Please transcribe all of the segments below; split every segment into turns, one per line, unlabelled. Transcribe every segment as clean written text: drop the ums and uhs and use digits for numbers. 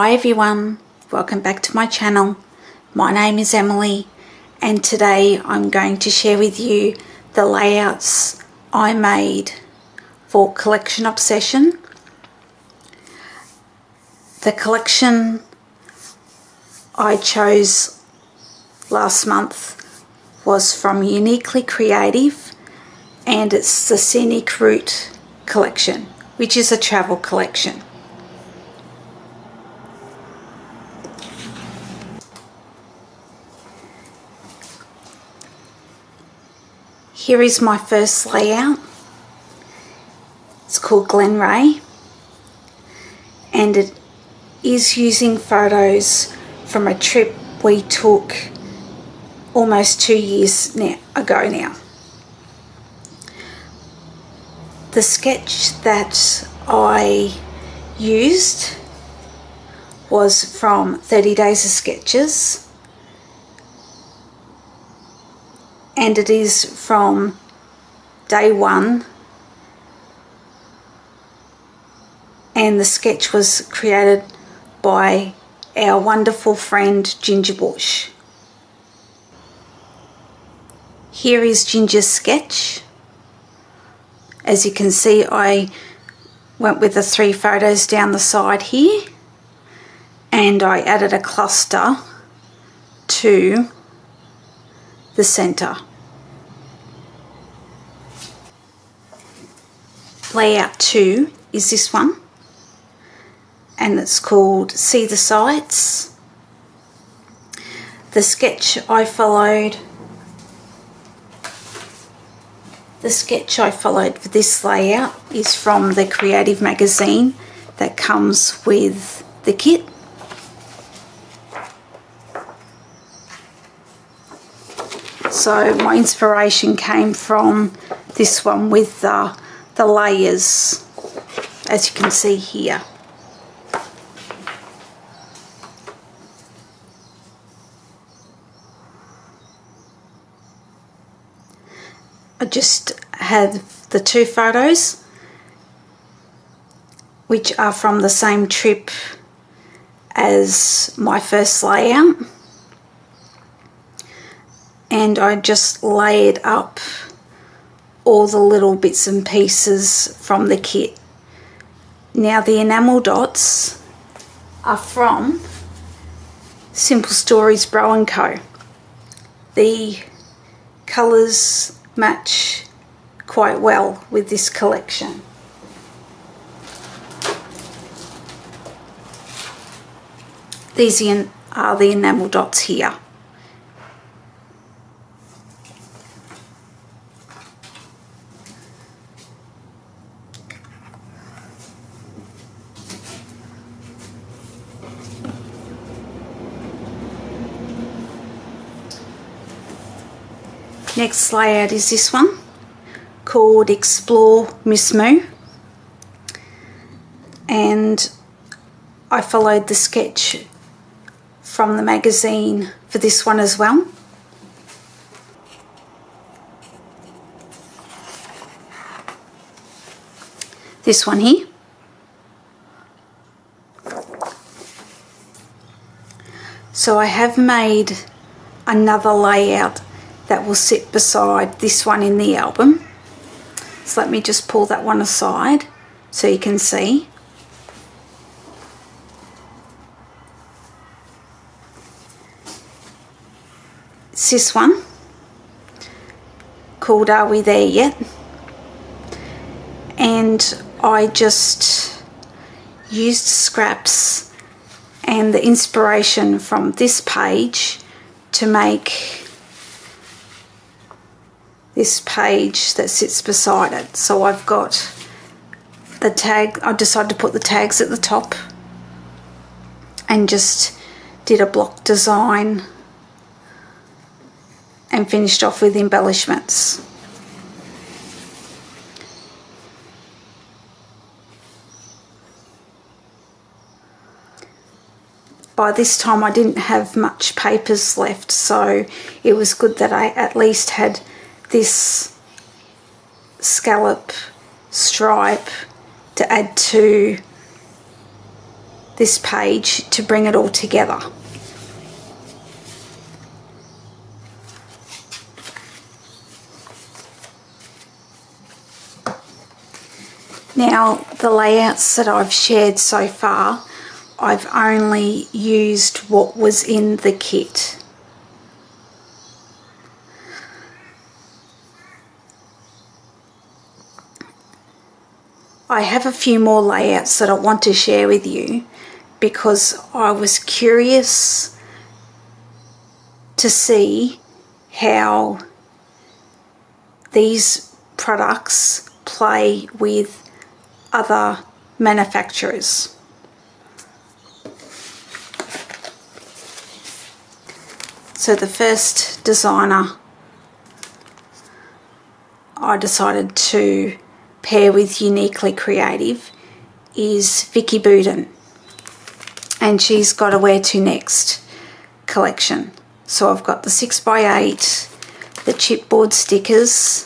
Hi everyone, welcome back to my channel. My name is Emily and today I'm going to share with you the layouts I made for Collection Obsession. The collection I chose last month was from Uniquely Creative and it's the Scenic Route collection, which is a travel collection. Here is my first layout. It's called Glen Ray and it is using photos from a trip we took almost 2 years ago now. The sketch that I used was from 30 Days of Sketches and it is from day one, and the sketch was created by our wonderful friend Ginger Bush. Here is Ginger's sketch. As you can see, I went with the 3 photos down the side here and I added a cluster to the center. Layout 2 is this one and it's called See the Sights. The sketch I followed for this layout is from the Creative magazine that comes with the kit. So my inspiration came from this one with the layers, as you can see here. I just had the 2 photos which are from the same trip as my first layout, and I just layered up all the little bits and pieces from the kit. Now the enamel dots are from Simple Stories Bro & Co. The colours match quite well with this collection. These are the enamel dots here. Next layout is this one called Explore Miss Moo, and I followed the sketch from the magazine for this one as well. This one here. So I have made another layout that will sit beside this one in the album. So let me just pull that one aside so you can see. It's this one called Are We There Yet? And I just used scraps and the inspiration from this page to make this page that sits beside it. So I've got the tag, I decided to put the tags at the top and just did a block design and finished off with embellishments. By this time I didn't have much papers left, so it was good that I at least had this scallop stripe to add to this page to bring it all together. Now, the layouts that I've shared so far, I've only used what was in the kit. I have a few more layouts that I want to share with you because I was curious to see how these products play with other manufacturers. So the first designer I decided to pair with Uniquely Creative is Vicki Boutin, and she's got a Where To Next collection. So I've got the 6x8, the chipboard stickers,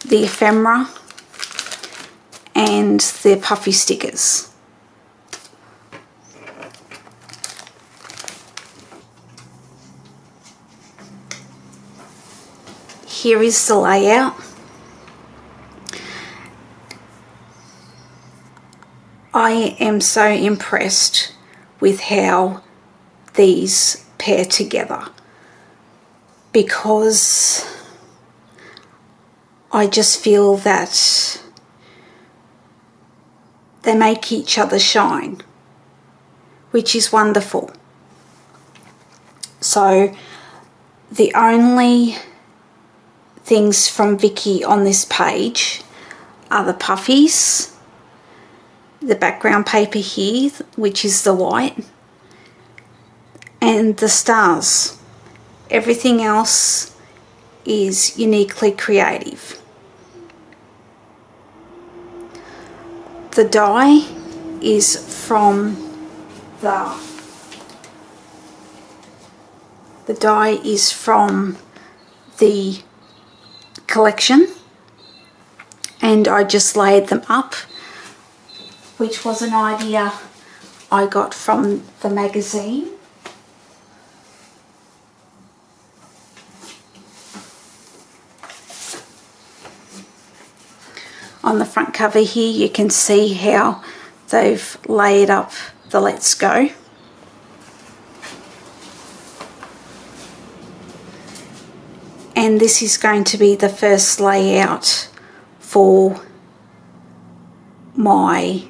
the ephemera, and the puffy stickers. Here is the layout. I am so impressed with how these pair together, because I just feel that they make each other shine, which is wonderful. So the only things from Vicki on this page are the puffies, the background paper here, which is the white, and the stars. Everything else is Uniquely Creative. The die is from the collection, and I just laid them up, which was an idea I got from the magazine. On the front cover here you can see how they've laid up the Let's Go. And this is going to be the first layout for my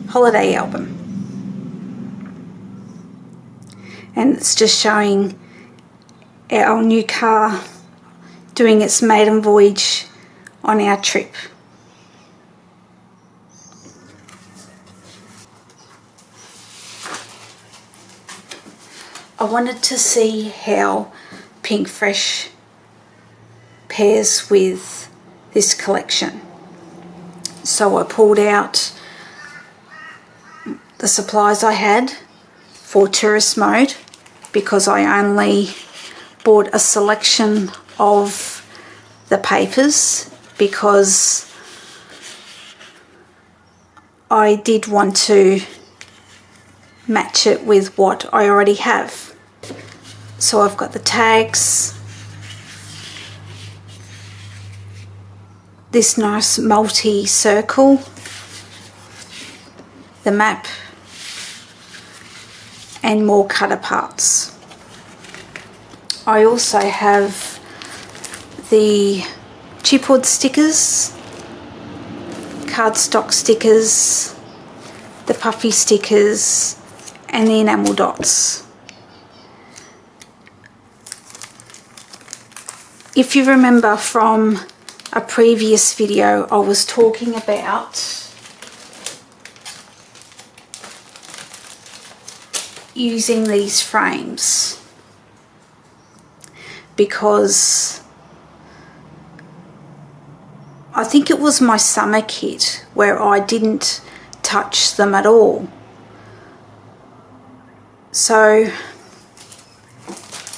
holiday album. And it's just showing our new car doing its maiden voyage on our trip. I wanted to see how Pink Fresh pairs with this collection. So I pulled out the supplies I had for tourist mode, because I only bought a selection of the papers because I did want to match it with what I already have. So I've got the tags, this nice multi-circle, the map, and more cut aparts. I also have the chipboard stickers, cardstock stickers, the puffy stickers, and the enamel dots. If you remember from a previous video, I was talking about using these frames because I think it was my summer kit where I didn't touch them at all. So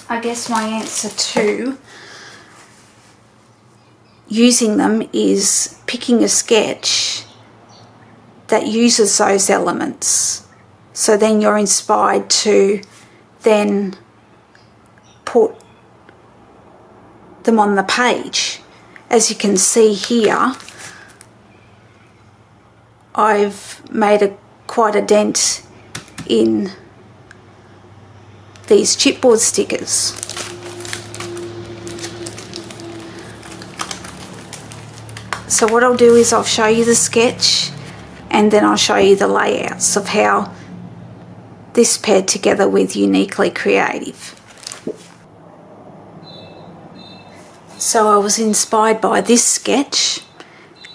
I guess my answer to using them is picking a sketch that uses those elements. So then you're inspired to then put them on the page. As you can see here, I've made quite a dent in these chipboard stickers. So what I'll do is I'll show you the sketch and then I'll show you the layouts of how this paired together with Uniquely Creative. So I was inspired by this sketch.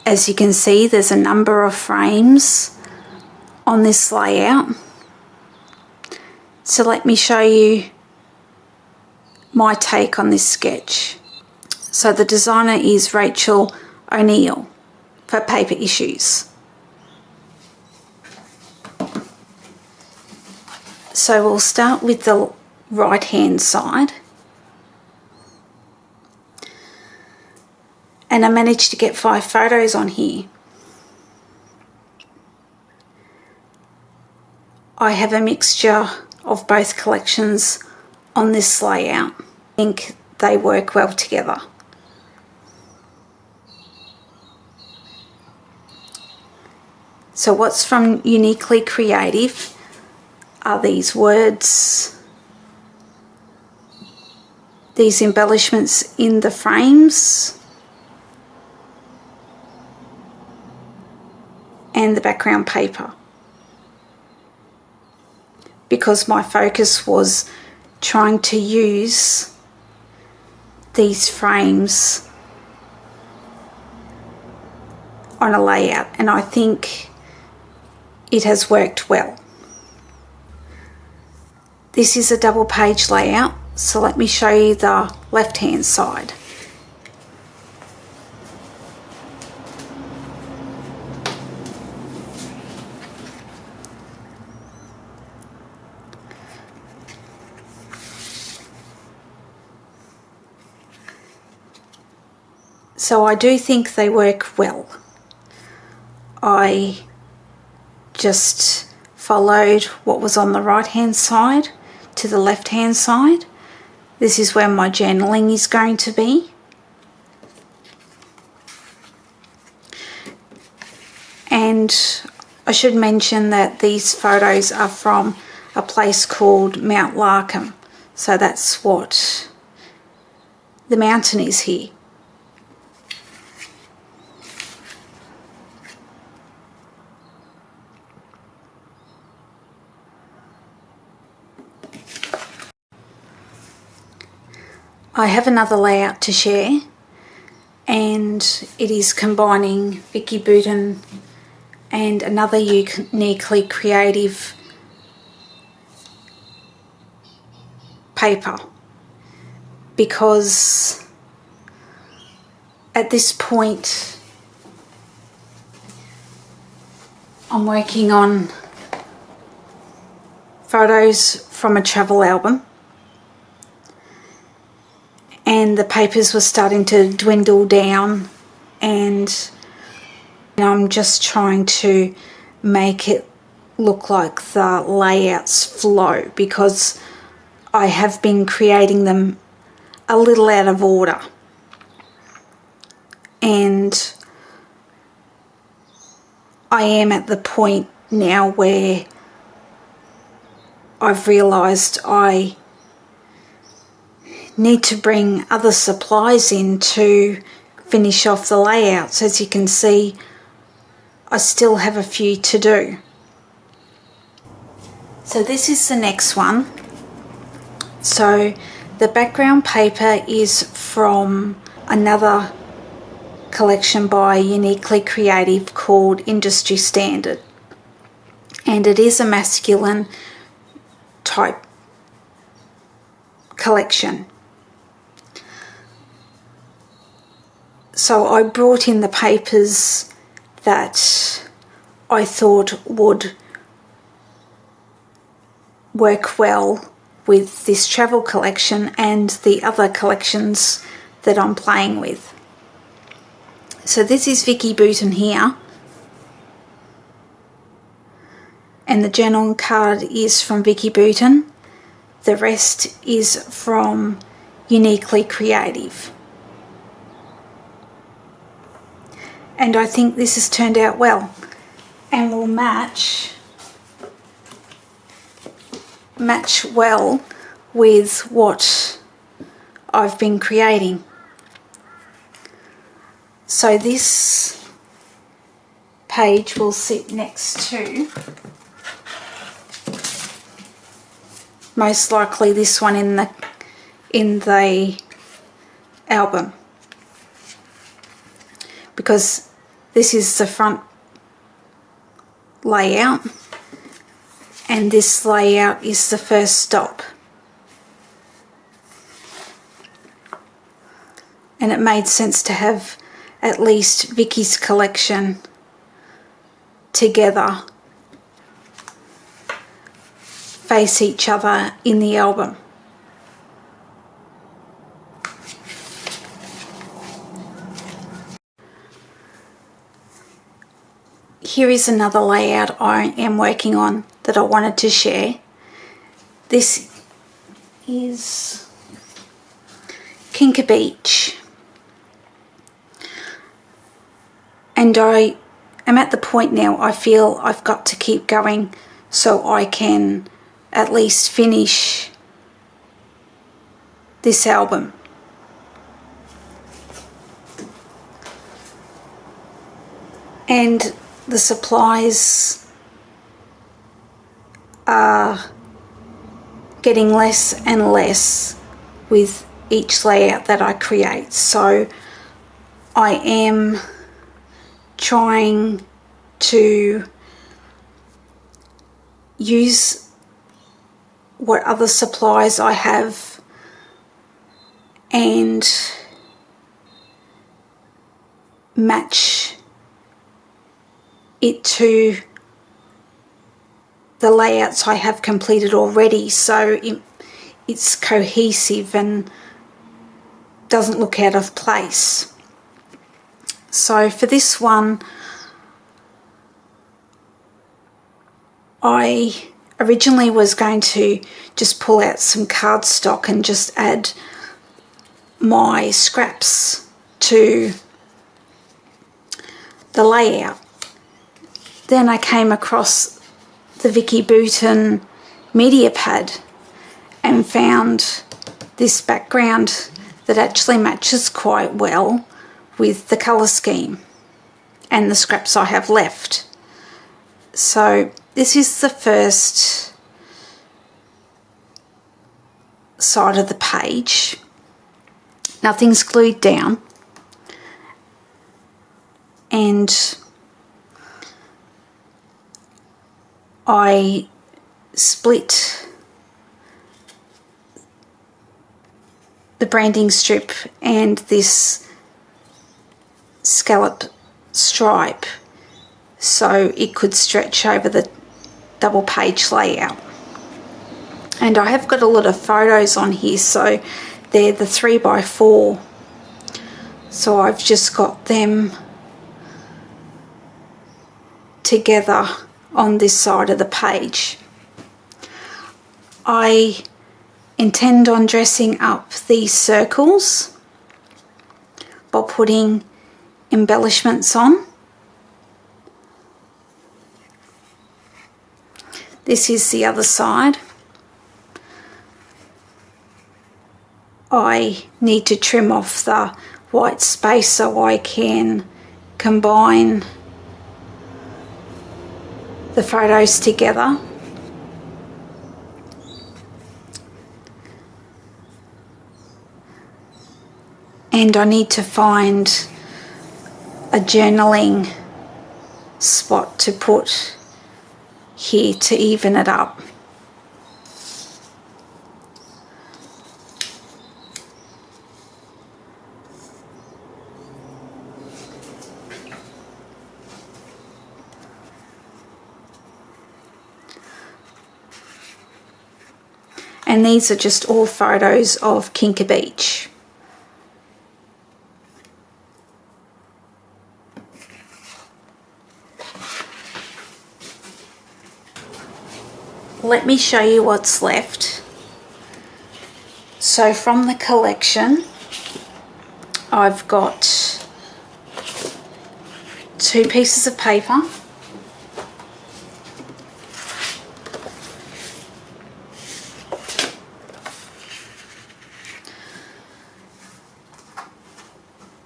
As you can see, there's a number of frames on this layout. So let me show you my take on this sketch. So the designer is Rachel O'Neill for Paper Issues. So we'll start with the right hand side. And I managed to get 5 photos on here. I have a mixture of both collections on this layout. I think they work well together. So what's from Uniquely Creative are these words, these embellishments in the frames, and the background paper, because my focus was trying to use these frames on a layout, and I think it has worked well. This is a double page layout, so let me show you the left hand side. So I do think they work well. I just followed what was on the right hand side to the left hand side. This is where my journaling is going to be. And I should mention that these photos are from a place called Mount Larkham. So that's what the mountain is here. I have another layout to share, and it is combining Vicki Boutin and another Uniquely Creative paper, because at this point I'm working on photos from a travel album, and the papers were starting to dwindle down, and I'm just trying to make it look like the layouts flow, because I have been creating them a little out of order. And I am at the point now where I've realised I need to bring other supplies in to finish off the layouts. As you can see, I still have a few to do. So this is the next one. So the background paper is from another collection by Uniquely Creative called Industry Standard, and it is a masculine type collection. So I brought in the papers that I thought would work well with this travel collection and the other collections that I'm playing with. So this is Vicki Boutin here, and the journal card is from Vicki Boutin. The rest is from Uniquely Creative. And I think this has turned out well and will match well with what I've been creating. So this page will sit next to most likely this one in the album, because this is the front layout and this layout is the first stop. And it made sense to have at least Vicki's collection together, face each other in the album. Here is another layout I am working on that I wanted to share. This is Kinka Beach. And I am at the point now I feel I've got to keep going so I can at least finish this album. And the supplies are getting less and less with each layout that I create. So I am trying to use what other supplies I have and match it to the layouts I have completed already, so it's cohesive and doesn't look out of place. So for this one, I originally was going to just pull out some cardstock and just add my scraps to the layout. Then I came across the Vicki Boutin media pad and found this background that actually matches quite well with the colour scheme and the scraps I have left. So this is the first side of the page. Nothing's glued down, and I split the branding strip and this scallop stripe so it could stretch over the double page layout. And I have got a lot of photos on here, so they're the 3x4, so I've just got them together on this side of the page. I intend on dressing up these circles by putting embellishments on. This is the other side. I need to trim off the white space so I can combine the photos together. And I need to find a journaling spot to put here to even it up. And these are just all photos of Kinka Beach. let me show you what's left. So from the collection, I've got 2 pieces of paper,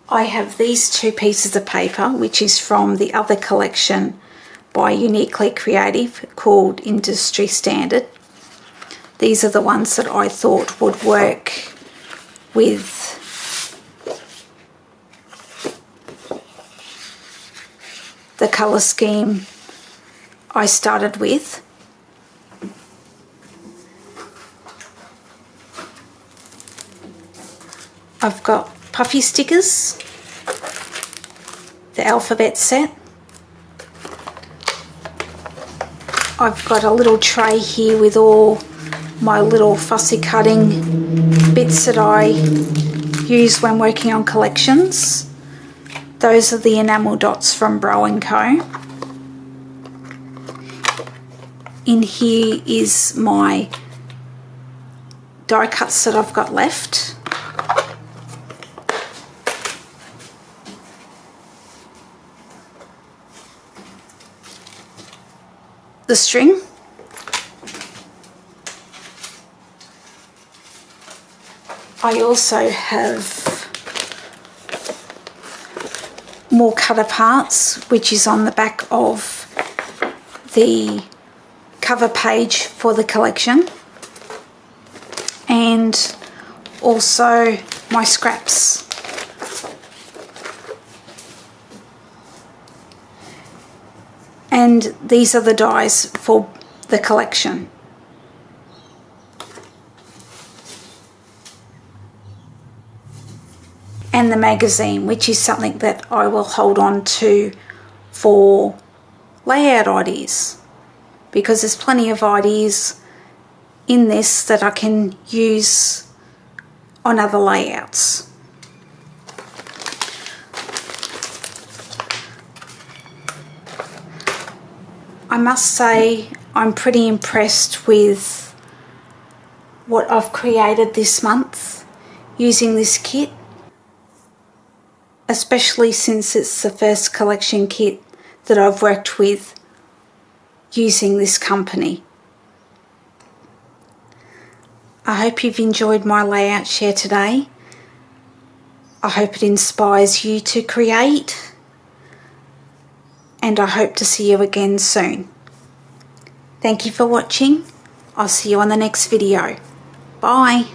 I have these 2 pieces of paper, which is from the other collection by Uniquely Creative called Industry Standard. These are the ones that I thought would work with the colour scheme I started with. I've got puffy stickers, the alphabet set. I've got a little tray here with all my little fussy cutting bits that I use when working on collections. Those are the enamel dots from Bro & Co. In here is my die cuts that I've got left. The string. I also have more cutter parts, which is on the back of the cover page for the collection, and also my scraps. And these are the dies for the collection. And the magazine, which is something that I will hold on to for layout ideas, because there's plenty of ideas in this that I can use on other layouts. I must say I'm pretty impressed with what I've created this month using this kit, especially since it's the first collection kit that I've worked with using this company. I hope you've enjoyed my layout share today. I hope it inspires you to create, and I hope to see you again soon. Thank you for watching. I'll see you on the next video. Bye.